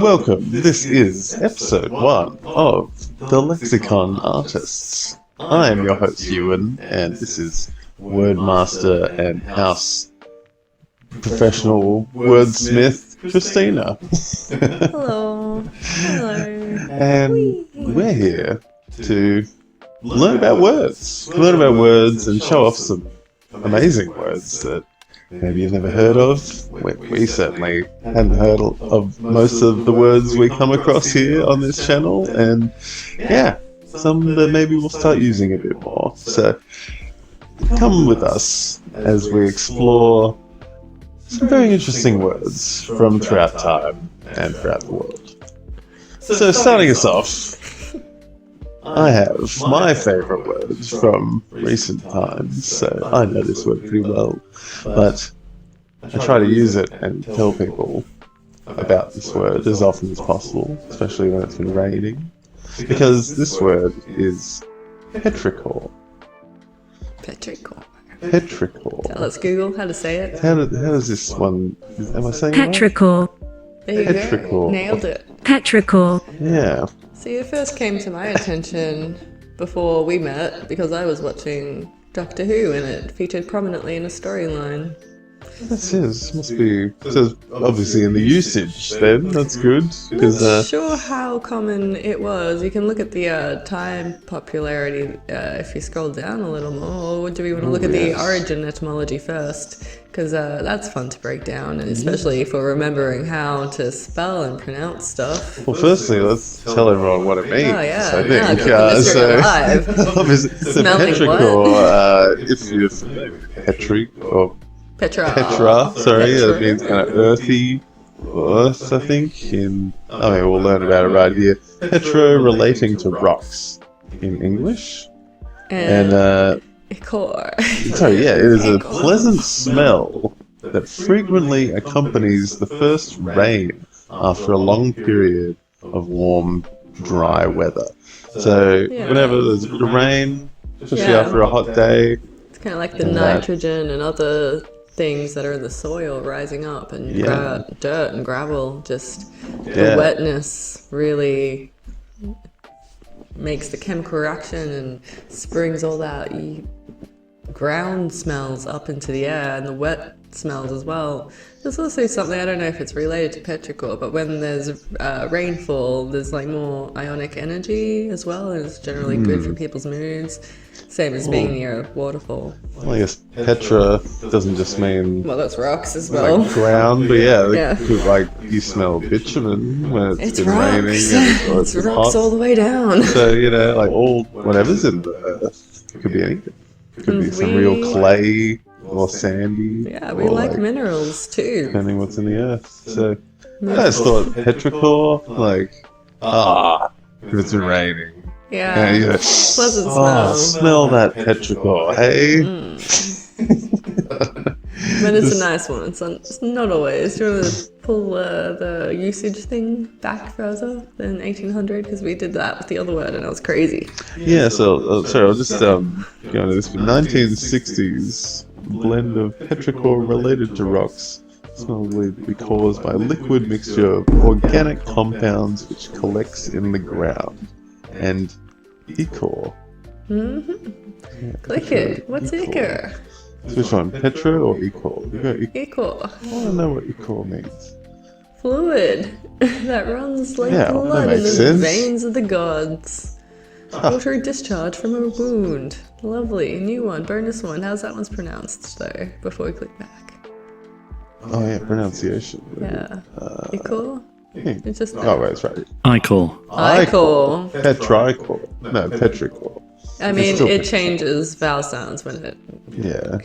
Welcome. This is episode 1 of the Lexicon Artists. I am your host, Ewan, and this is Wordmaster and House Professional Wordsmith, Christina. Hello. Hello. And we're here to learn about words. And show off some amazing words that maybe you've never heard of. We certainly hadn't heard of most of the words we come across here on this channel, and yeah, some that maybe we'll start using a bit more. So come with us as we explore some very interesting words from throughout time and throughout the world. So starting us off, I have my favourite words from recent times, so I know this word pretty well, but I try to use it and tell people about this word as often as possible, especially when it's been raining, because this word is petrichor. Petrichor. Petrichor. So let's Google how to say it. How does this one... Am I saying it right? Petrichor. There you Petrichor. go. Nailed it. Petrichor. Yeah. See, it first came to my attention before we met because I was watching Doctor Who and it featured prominently in a storyline. This must be... So obviously in the usage then, that's good. I'm not sure how common it was. You can look at the time popularity if you scroll down a little more, or do we want to look at the origin etymology first? Because that's fun to break down, and especially for remembering how to spell and pronounce stuff. Well, firstly, let's tell everyone what it means. Oh, yeah. I think. Alive. Smelling petrichor, if you're familiar with Petra, it means kind of earthy, earth, I think. We'll learn about it right here. Petra relating to rocks in English. And sorry, yeah, it is a pleasant smell that frequently accompanies the first rain after a long period of warm, dry weather. So whenever there's a bit of rain, especially after a hot day, it's kind of like the nitrogen and other things that are in the soil rising up, and dirt and gravel. Just the wetness really makes the chemical reaction and springs all that ground smells up into the air, and the wet smells as well. There's also something, I don't know if it's related to petrichor, but when there's rainfall, there's like more ionic energy as well, and it's generally good for people's moods. Same as being near a waterfall. Well, I guess Petra doesn't just mean... Well, that's rocks as well. Like ground, but like you smell bitumen when it's been rocks. raining. It's rocks all the way down. So, whatever's in the earth. It could be anything. It could be some real clay or sandy. Yeah, we like minerals too. Depending what's in the earth. So, I just thought petrichor, if it's been raining. Yeah, pleasant smell. Smell that petrichor, hey? But it's a nice one. It's not always. Do you want to pull the usage thing back further than 1800? Because we did that with the other word and it was crazy. Yeah, so, sorry, I'll just go into this. 1960s blend of petrichor related to rocks. Smell believed to be caused by a liquid mixture of organic compounds which collects in the ground. And ichor. Yeah, click it. What's ichor? So which one, Petra or ichor? Ichor. I don't know what ichor means. Fluid that runs like blood in the veins of the gods. Watery discharge from a wound. Lovely. New one. Bonus one. How's that one's pronounced though? Before we click back. Oh yeah, pronunciation. Yeah. Ichor? It's just it's right. Ichor. Petrichor. No, petrichor. I mean, it changes vowel sounds when it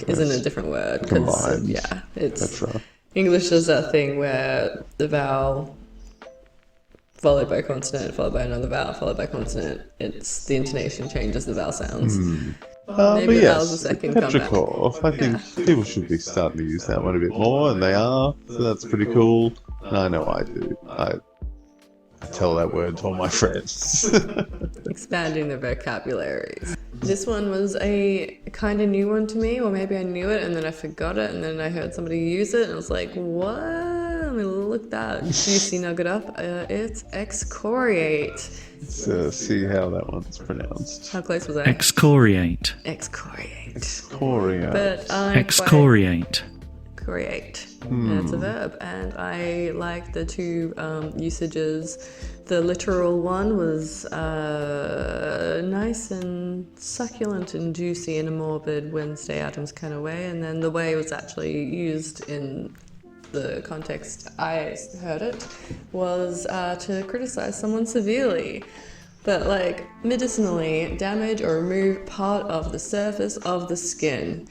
isn't a different word. Combined. It's Petra. English does that thing where the vowel followed by consonant, followed by another vowel, followed by consonant. It's the intonation changes the vowel sounds. Maybe that was a second petrichor. I think people should be starting to use that one a bit more, and they are. So that's pretty cool. I know I do. I tell that word to all my friends. Expanding their vocabularies. This one was a kind of new one to me, or maybe I knew it and then I forgot it and then I heard somebody use it and I was like, what? I'm look that juicy nugget up. It's excoriate. Let's see how that one's pronounced. How close was I? Excoriate. Excoriate. Excoriate. But I'm Excoriate. Excoriate. And it's a verb, and I like the two usages. The literal one was nice and succulent and juicy in a morbid Wednesday Addams kind of way, and then the way it was actually used in the context I heard it was to criticize someone severely. But like medicinally, damage or remove part of the surface of the skin.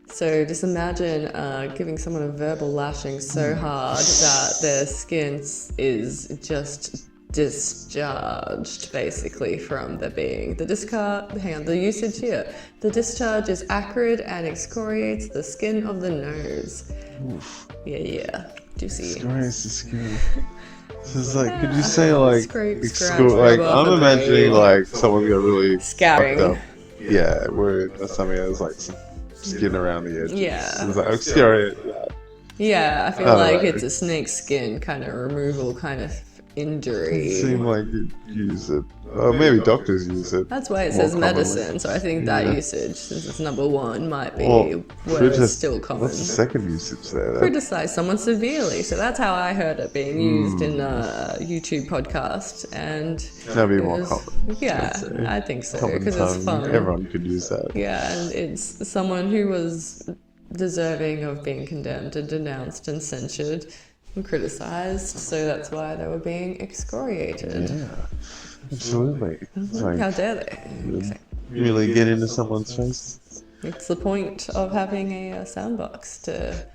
So just imagine giving someone a verbal lashing so hard that their skin is just discharged basically from their being. The usage here. The discharge is acrid and excoriates the skin of the nose. Oof. Yeah. Juicy. Excoriates the skin. So it's like, could you say like, Scratch, like rub off I'm the imagining brain. like someone got really Scouring. fucked up. Yeah, where something has like some skin around the edges. Yeah. So it's like excoriate that. Yeah, I feel Oh, like right. it's a snake skin kind of removal kind of injury. It seemed like you'd use it. Maybe doctors use it. That's why it more says commonly. medicine, so I think that Yeah. usage, since it's number one, might be Well, where it's still common. What's the second usage there? Criticize someone severely, so that's how I heard it being used in a YouTube podcast, and That'd be it more was- common. Yeah, I'd say. I think so, Common because it's tongue. fun. Everyone could use that. Yeah, and it's someone who was deserving of being condemned and denounced and censured and criticized, so that's why they were being excoriated. Yeah, absolutely. It's like, How dare they? really get into someone's face. It's the point of having a soundbox, to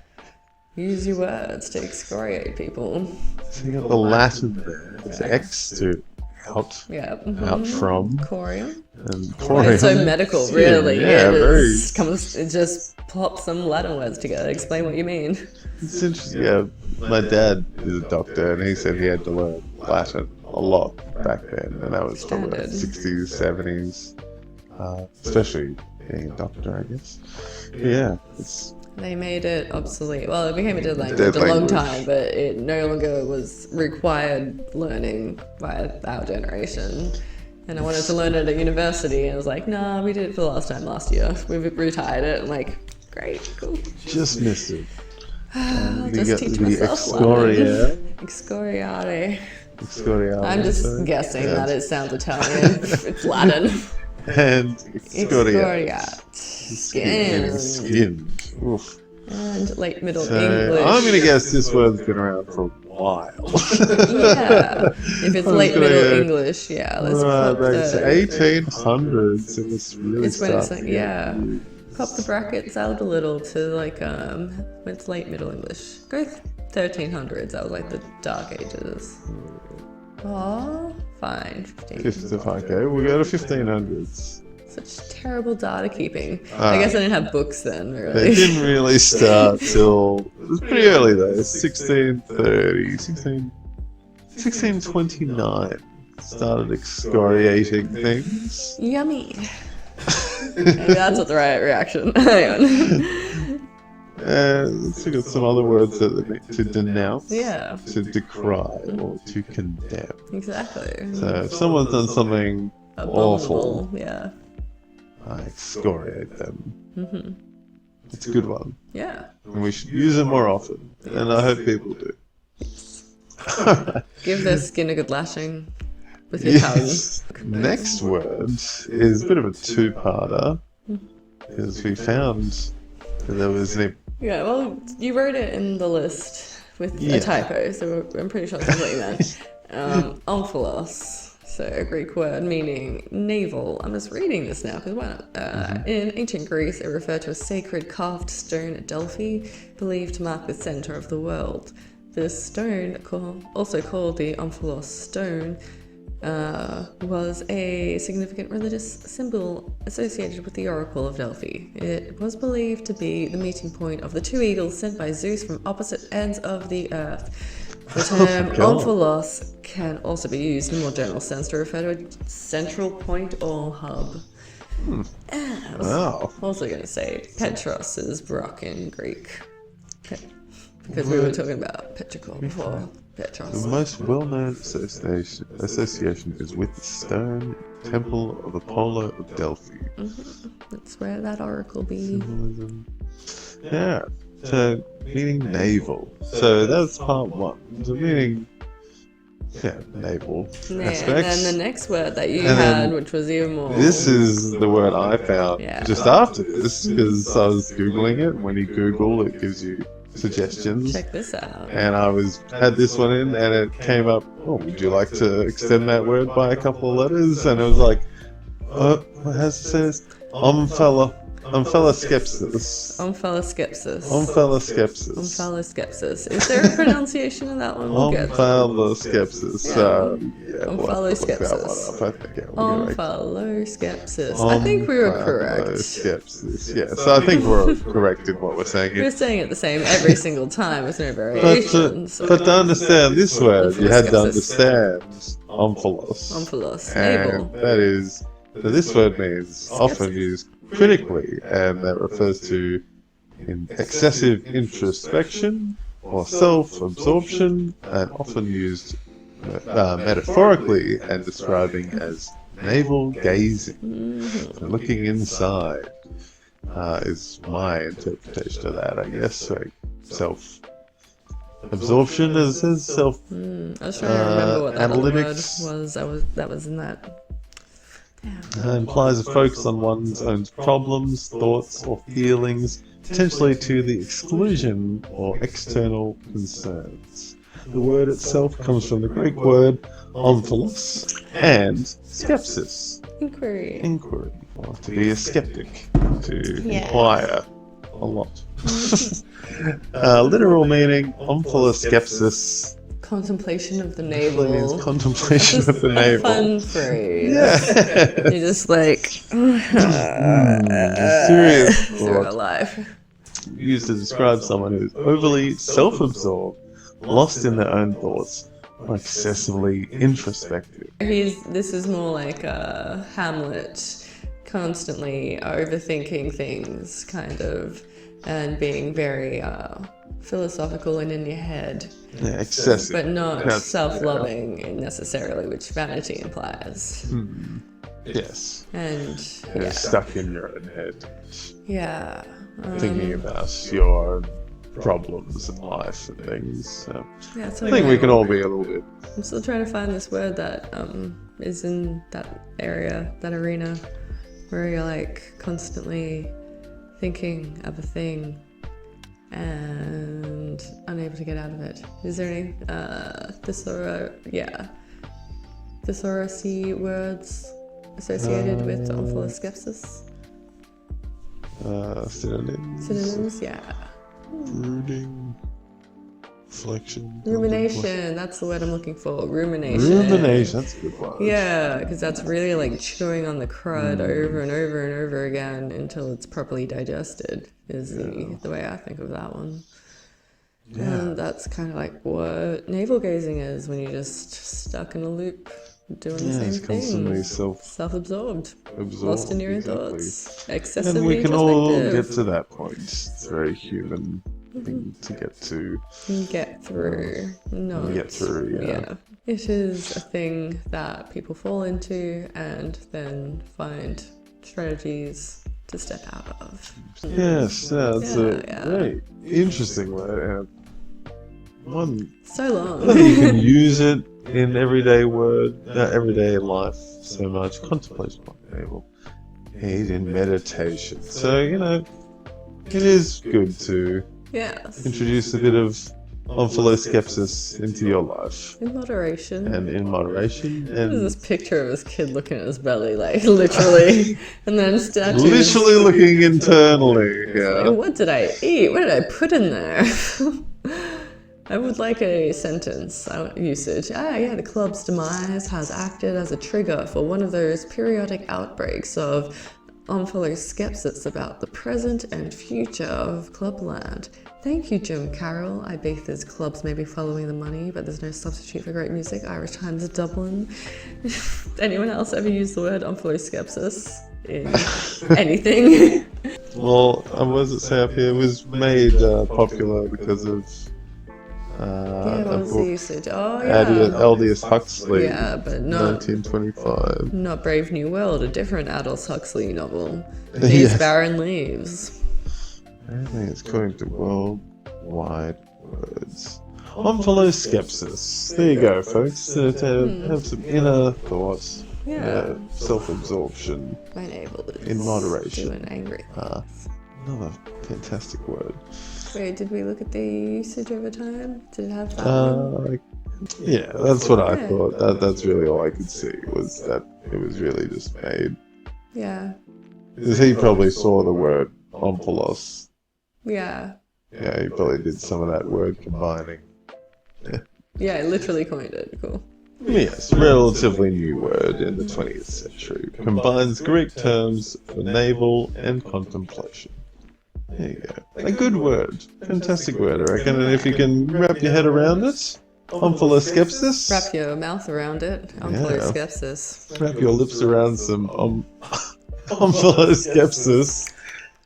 use your words to excoriate people. So you got the Latin there. It's X to out, Yeah. out from, Corium. and corium. It's so medical, really. Yeah, very. It just pops some Latin words together. Explain what you mean. It's interesting. Yeah, my dad is a doctor, and he said he had to learn Latin a lot back then, and that was from the Standard. 60s, 70s, especially being a doctor, I guess. Yeah, it's They made it obsolete. Well, it became a dead language Dead a long language. time, but it no longer was required learning by our generation. And I wanted to learn it at university, and I was like, nah, we did it for the last time last year. We've retired it. I'm like, great, cool. just missed it. I'll You just got teach the myself excoriate. Excoriate. Excoriate. I'm just sorry. guessing Yeah. that it sounds Italian. It's Latin. And excoriate. Excoriate. Skin. Skin. Oof. And late Middle So English. I'm gonna guess this word's been around for a while. Yeah. If it's I was late gonna Middle go, English, yeah. Let's Right, pop that's the, 1800s. It was really it's when it's starting like, to get yeah. weird. Pop the brackets out a little to like when it's late Middle English. Go 1300s. That was like the Dark Ages. Oh, fine. 15. Okay, we'll go to 1500s. Such terrible data keeping. Ah. I guess I didn't have books then, They really. didn't really start till it was pretty early though. 1629 started excoriating things. Yummy. Maybe that's not the right reaction. Hang on. Let's look at some other words that they need to denounce, Yeah, to decry, or to condemn. exactly. So if someone's done something awful, Abominable. Yeah. I excoriate them. It's a good one, Yeah. and we should use it more often. And I hope people do. Give their skin a good lashing with your Yes. Next word is a bit of a two-parter because we found that there was an tongue. Yeah, well, you wrote it in the list with Yeah. a typo, so I'm pretty sure that's what you meant. Omphalos. So a Greek word meaning navel. I'm just reading this now because why not? In ancient Greece, it referred to a sacred carved stone at Delphi, believed to mark the center of the world. This stone, also called the Omphalos stone, was a significant religious symbol associated with the Oracle of Delphi. It was believed to be the meeting point of the two eagles sent by Zeus from opposite ends of the earth. The term my God. omphalos can also be used in a more general sense to refer to a central point or hub. I was wow. also going to say Petros is rock in Greek. Because we were talking about petrichor before. Petros. The most well-known association is with the stone temple of Apollo of Delphi. That's where that oracle be. Symbolism. Yeah. So, meaning naval. So that's part one. So meaning, naval aspects. And then the next word that you And had, then which was even more. This is the word I found Yeah. just after this, because I was Googling it. When you Google, it gives you suggestions. Check this out. And I had this one in, and it came up, would you like to extend that word by a couple of letters? And it was like, what has it says? Omphaloskepsis. Omphaloskepsis. Omphaloskepsis. Omphaloskepsis. Is there a pronunciation of that one? We'll get to. Omphaloskepsis. Omphaloskepsis. Omphaloskepsis. Omphaloskepsis. I think we were correct. Omphaloskepsis, yeah. So I think we're correct in what we're saying. We're saying it the same every single time with no variations. But to understand this word, you had to understand omphalos. Omphalos. And Navel. that is, so this word means often used critically, and that refers to in excessive introspection or self-absorption, and often used metaphorically and describing as navel gazing, so looking inside, is my interpretation of that, I guess. Like self-absorption is self. I was trying to remember what that other word analytics. was. That was in that. Implies a focus on one's own problems, thoughts, or feelings, potentially to the exclusion or external concerns. The word itself comes from the Greek word omphalos and skepsis, Inquiry. or to be a skeptic, to inquire a lot. Literal meaning, omphaloskepsis. Contemplation of the navel. Means contemplation of the navel. Fun phrase. Yeah. You're just like Serious through thought. life. Used to describe someone who's overly self-absorbed, lost in their own thoughts, or excessively introspective. This is more like Hamlet, constantly overthinking things, kind of, and being very philosophical and in your head. Yeah, excessive. But not That's- self-loving necessarily, which vanity implies. Yes. And Stuck in your own head, yeah. thinking about your own problems in life and things. So Yeah, so I think we can all be a little bit. I'm still trying to find this word that is in that area, that arena, where you're like constantly thinking of a thing and unable to get out of it. Is there any thesaurus-y words associated with omphaloskepsis? Synonyms. Synonyms, yeah. Brooding. Reflection. Rumination, that's the word I'm looking for. Rumination. Rumination, that's a good one. Yeah, because that's really like chewing on the crud over and over and over again until it's properly digested, is the way I think of that one. Yeah. And that's kind of like what navel gazing is, when you're just stuck in a loop doing the It's same constantly thing. Self-absorbed. Lost in your own thoughts. Excessively And we can all introspective. get to that point. It's very human thing to get to. Get through. No. Get through, yeah. It is a thing that people fall into and then find strategies to step out of. Yes, that's a Yeah. very interesting word. One, So long. you can use it in everyday life so much. Contemplation on the table. Aid in meditation. So, it is good to Yes. introduce a bit of omphaloskepsis into your life. In moderation. And in moderation. There's And this picture of this kid looking at his belly, like literally, and then statues. literally looking internally. Like, Yeah. what did I eat? What did I put in there? I would like a sentence usage. The club's demise has acted as a trigger for one of those periodic outbreaks of omphaloskepsis about the present and future of Clubland. Thank you, Jim Carroll. I bet those clubs may be following the money, but there's no substitute for great music. Irish Times of Dublin. Anyone else ever use the word omphaloskepsis in anything? Well, what does it say up here? It was made popular because of Yeah, what a was the book, usage? Oh, yeah. Aldous Huxley, Yeah, but not 1925. not Brave New World, a different Aldous Huxley novel. Yes. These Barren Leaves. Apparently it's going to worldwide words. Omphaloskepsis. There you go, folks. To have some inner thoughts. Yeah. Self-absorption. My navel is In moderation. doing angry. Another fantastic word. Wait, did we look at the usage over time? Did it have that one? Yeah, that's what I Yeah. thought. That's really all I could see, was that it was really just made. Yeah. Because he probably saw the word omphalos. Yeah. Yeah, he probably did some of that word combining. Yeah, I literally coined it. Cool. Yes, relatively new word in the 20th century. Combines Greek terms for navel and contemplation. There you go. A good word. Fantastic word, I reckon. And if you can wrap your head around it, omphaloskepsis. Wrap your mouth around it. Omphaloskepsis. Wrap your lips around some omphaloskepsis.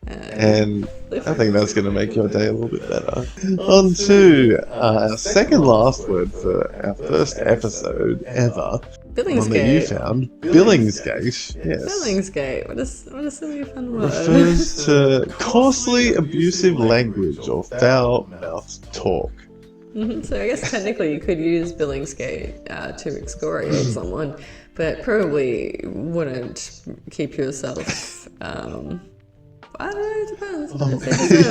And I think that's going to make your day a little bit better. On to our second last word for our first episode ever. One that you Billingsgate. found. Billingsgate. Yes. Billingsgate. What a silly fun word. Refers to coarsely abusive language or foul-mouthed talk. So I guess technically you could use Billingsgate to excoriate someone, but probably wouldn't keep yourself. I don't know, it depends.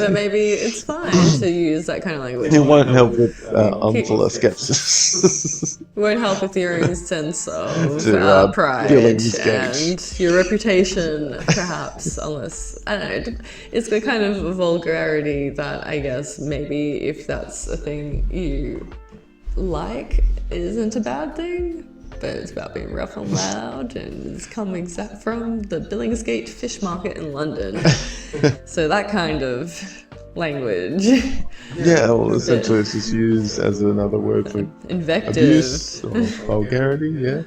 But maybe it's fine to use that kind of language. It won't help with omphaloskepsis. It won't help with your own sense of To, pride Billingsgate. and your reputation, perhaps, unless, I don't know, it's the kind of vulgarity that I guess maybe if that's a thing you like, isn't a bad thing. But it's about being rough and loud, and it's coming from the Billingsgate fish market in London. So that kind of language. Yeah, well, essentially it's just used as another word for Invective. abuse or vulgarity, yeah.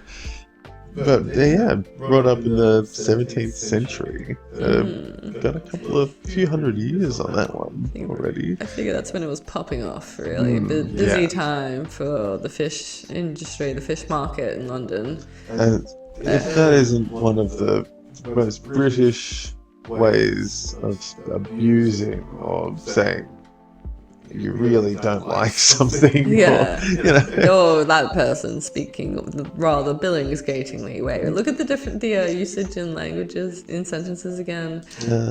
But yeah, brought up in the 17th century. Got a few hundred years on that one already. I figure that's when it was popping off, really. Busy time for the fish industry, the fish market in London. And if that isn't one of the most British ways of abusing or saying you really don't like something. Yeah. Or, you know. Or that person speaking rather Billingsgatingly way. Look at the different usage in languages, in sentences again.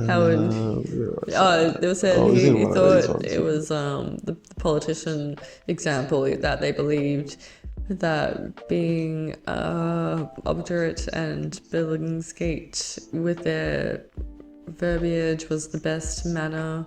How would... they were said he thought it was the politician example that they believed that being obdurate and Billingsgate with their verbiage was the best manner,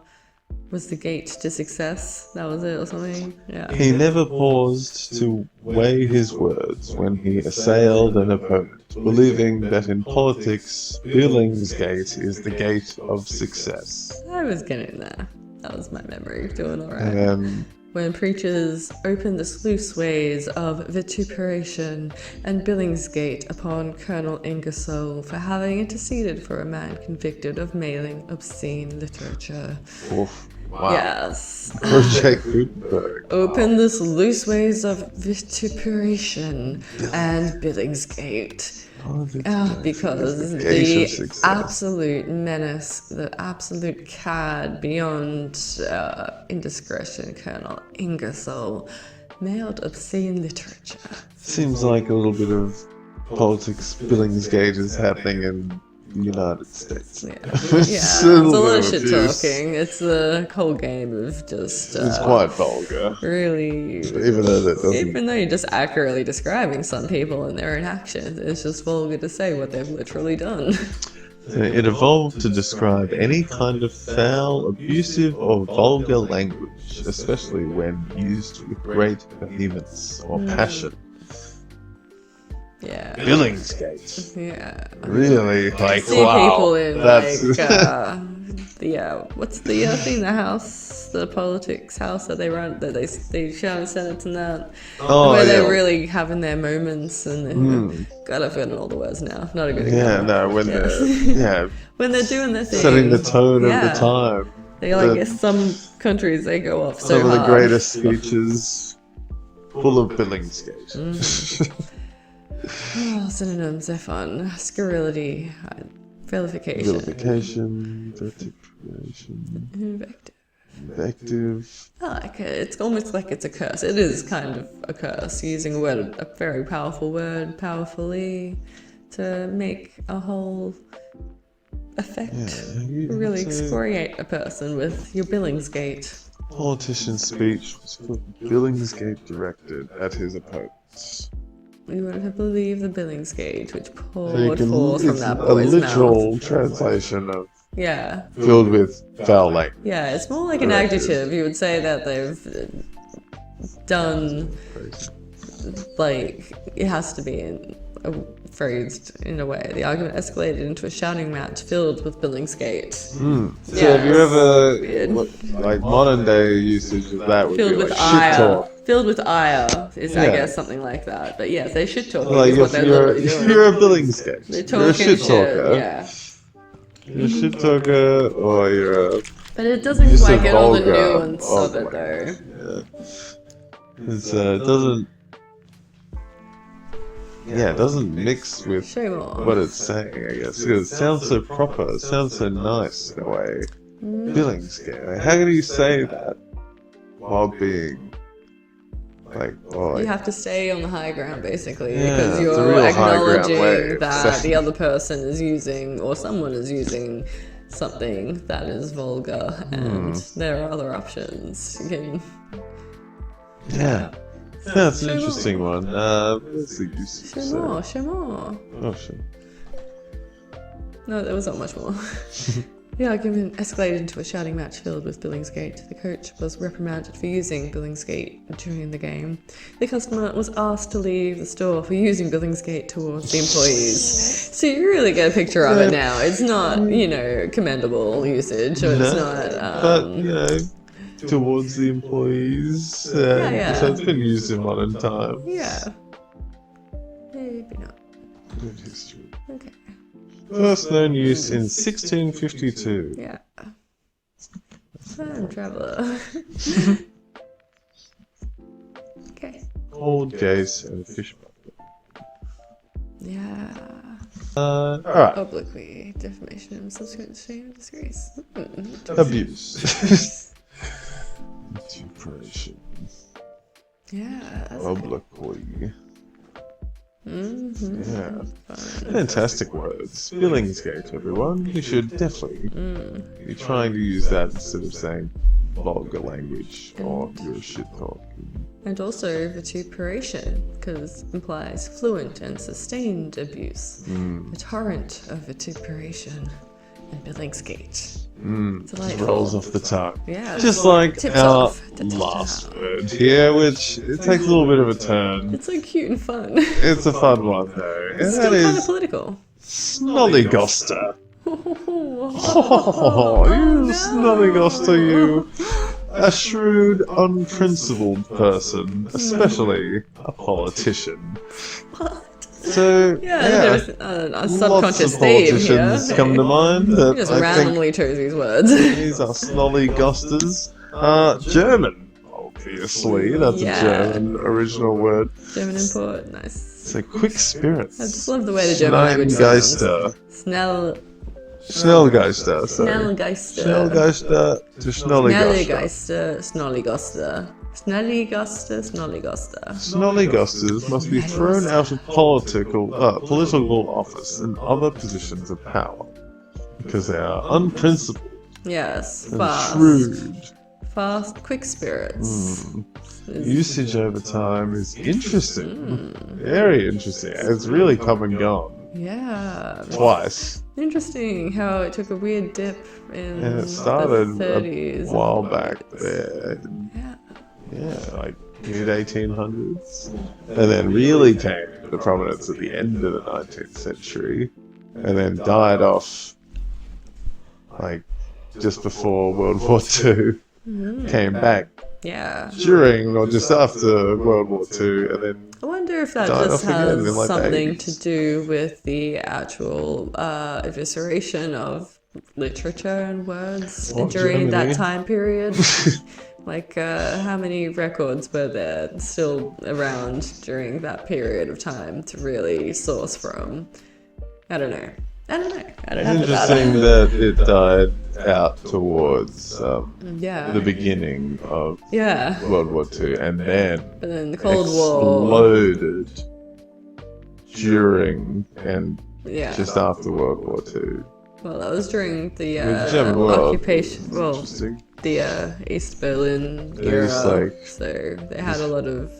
was the gate to success. That was it or something. Yeah. He never paused to weigh his words when he assailed an opponent, believing that in politics, Billingsgate is the gate of success. I was getting there. That was my memory. Doing alright. And then When preachers opened the sluice ways of vituperation and Billingsgate upon Colonel Ingersoll for having interceded for a man convicted of mailing obscene literature. oof, wow. Yes. Project Gutenberg. Open the sluice ways of vituperation and Billingsgate. Because the absolute menace, the absolute cad beyond indiscretion, Colonel Ingersoll, mailed obscene literature. Seems like a little bit of politics Billingsgate is happening in the United States. Yeah, it's a lot of shit talking. It's the whole game of just... It's quite vulgar. Really... Even though that doesn't... Even though you're just accurately describing some people and their inactions, it's just vulgar to say what they've literally done. It evolved to describe any kind of foul, abusive, or vulgar language, especially when used with great vehemence or passion. Yeah. Billingsgate. Yeah. Really? Like, See wow. people in, That's... what's the thing, the house, the politics house that they run, that they show in Senate and that, where they're really having their moments and God, I've forgotten all the words now. Not a good example. Yeah, no, when they're when they're doing their thing. setting the tone of the time. I guess some countries, they go off so some of the hard. greatest speeches full of Billingsgate. Oh, synonyms, they're fun. Scurrility, vilification. Vilification, vituperation, invective. I like it. It's almost like it's a curse. It is kind of a curse, using a very powerful word powerfully to make a whole effect. Really excoriate a person with your Billingsgate. Politician's speech was for Billingsgate directed at his opponents. You won't have to believe the Billingsgate, which So you poured can, forth from it's that a boy's literal mouth. translation of Yeah. filled with foul language. Yeah, it's more like an adjective. You would say that they've done, like, it has to be phrased in a way. The argument escalated into a shouting match filled with Billingsgate. So Yeah, have you ever, weird. like modern day usage of that would Filled be with like shit ire. talk. Filled with ire is, I Yeah. guess, something like that. But yes, they shit talking Like is what if they're you're, literally doing. you're a Billingsgate, They're you're a talking shit shit, talker, yeah. you're a shit talker, or you're a But it doesn't Just quite a get all the vulgar nuance of it, language. though. it doesn't mix with Show more. what it's saying, I guess. Because it sounds so proper, it sounds so nice in a way. Billingsgate. Like, how can you say that while being like, You have to stay on the high ground, basically, Yeah, because it's a you're real high ground way acknowledging of that saying- the other person is using, or someone is using, something that is vulgar, and there are other options. You can... yeah. That's an interesting one. What's the usage? Show more. Oh, shit. No, there was not much more. The argument escalated into a shouting match filled with Billingsgate. The coach was reprimanded for using Billingsgate during the game. The customer was asked to leave the store for using Billingsgate towards the employees. So you really get a picture of it now. It's not, commendable usage, or it's not... But, towards the employees. So it's been used in modern times. Yeah. Maybe not. Good history. Okay. First known use in 1652. Yeah. Time traveler. Okay. Old Gaze and Fish Market. Yeah. Alright. Obloquy, defamation, subsequent shame, disgrace. Abuse. Vituperation. Yeah. That's Obloquy. Mm-hmm. Yeah. Fun. Fantastic words. Billingsgate, everyone. You should definitely be trying to use that instead of saying vulgar language or your shit talk. And also vituperation, because implies fluent and sustained abuse. A torrent of vituperation and Billingsgate. Delightful. Rolls off the tongue. Yeah. Just like Tips our off. last word here, which it takes a little bit of a turn. It's so cute and fun. It's a fun one though, and It's that still kind of is political. snollygoster. Oh, Oh, you snollygoster, you. A shrewd, unprincipled person, especially a politician. So, there's a lots subconscious of theme politicians here. come to mind You that just I think randomly chose these words. these are snollygosters. German, obviously. That's Yeah. a German original word. German import, nice. So quick spirits. I just love the way the German language sounds. Schnellgeister. Schnellgeister, Schnellgeister, sorry. Schnellgeister to Schnollygoster. Snollygoster. Snollygoster. Snollygosters must be thrown out of political office and other positions of power because they are unprincipled Yes, and fast. shrewd. Fast, quick spirits. Usage over time is interesting. Very interesting. It's really come and gone Yeah. twice. Interesting how it took a weird dip in And it started the 30s. a while back there. Yeah. Yeah, like mid-1800s. And then really came to prominence at the end of the 19th century. And then died off like just before World War II. Came back Yeah. during or just after World War II, and then I wonder if that died just off again has in, like, the something 80s. to do with the actual evisceration of literature and words What, during Germany? that time period? Like, how many records were there still around during that period of time to really source from? I don't know. I don't have the Interesting data. that it died out towards Yeah. the beginning of Yeah. World War II, and then But then the Cold War. exploded during and Yeah. just after World War II. Well, that was during the The German world occupation. was Well, interesting. the East Berlin There's, era. like- So they had a lot of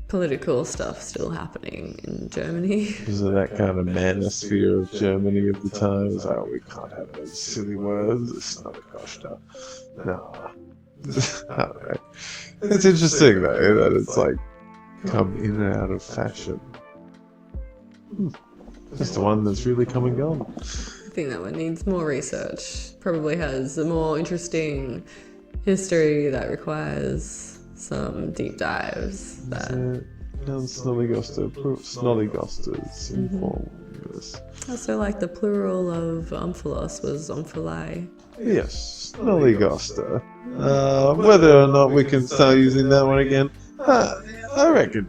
political stuff still happening in Germany. Was it that kind of manosphere of Germany of the time? It was like, oh, we can't have those silly words. It's not a Costa. No. I don't know. It's interesting, though, that it's like come in and out of fashion. Just the one that's really come and gone. I think that one needs more research. Probably has a more interesting history that requires some deep dives. Snollygosters inform us. Also, like the plural of omphalos was omphalae. Yes, Snollygoster. Whether or not we can start using that one again, I reckon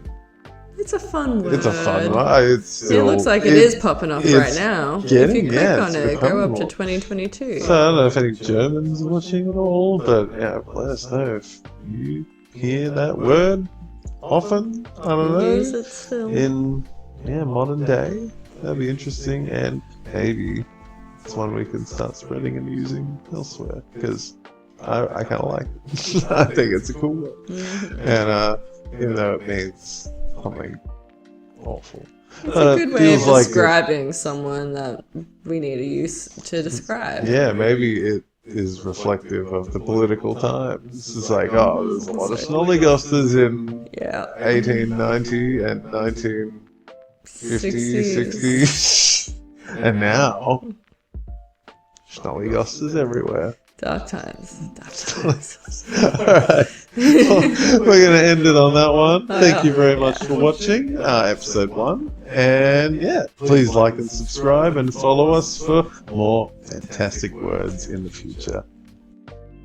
It's a fun word. it's a fun one. It's still, It looks like it is popping up it's right now. If getting- you click yeah, on it's it, go up to becoming 2022. So I don't know if any Germans are watching at all, but yeah, let us know if you hear that word often. I don't know. Use it still. In modern day, that'd be interesting, and maybe it's one we can start spreading and using elsewhere, because I kind of like it. I think it's a cool word, and even though it means something awful, It's a good way of feels like describing someone that we need to use to describe. yeah, maybe it is reflective of the political times. It's like, oh, there's a lot of snollygosters in Yeah. 1890 and 1950, 60, and now snollygosters everywhere. Dark times. Dark times. Alright, well, we're going to end it on that one. Thank you very much for watching episode 1. And yeah, please like and subscribe and follow us for more fantastic words in the future.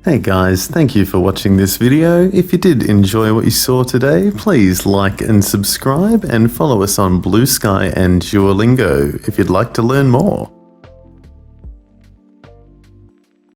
Hey guys, thank you for watching this video. If you did enjoy what you saw today, please like and subscribe and follow us on Blue Sky and Duolingo if you'd like to learn more.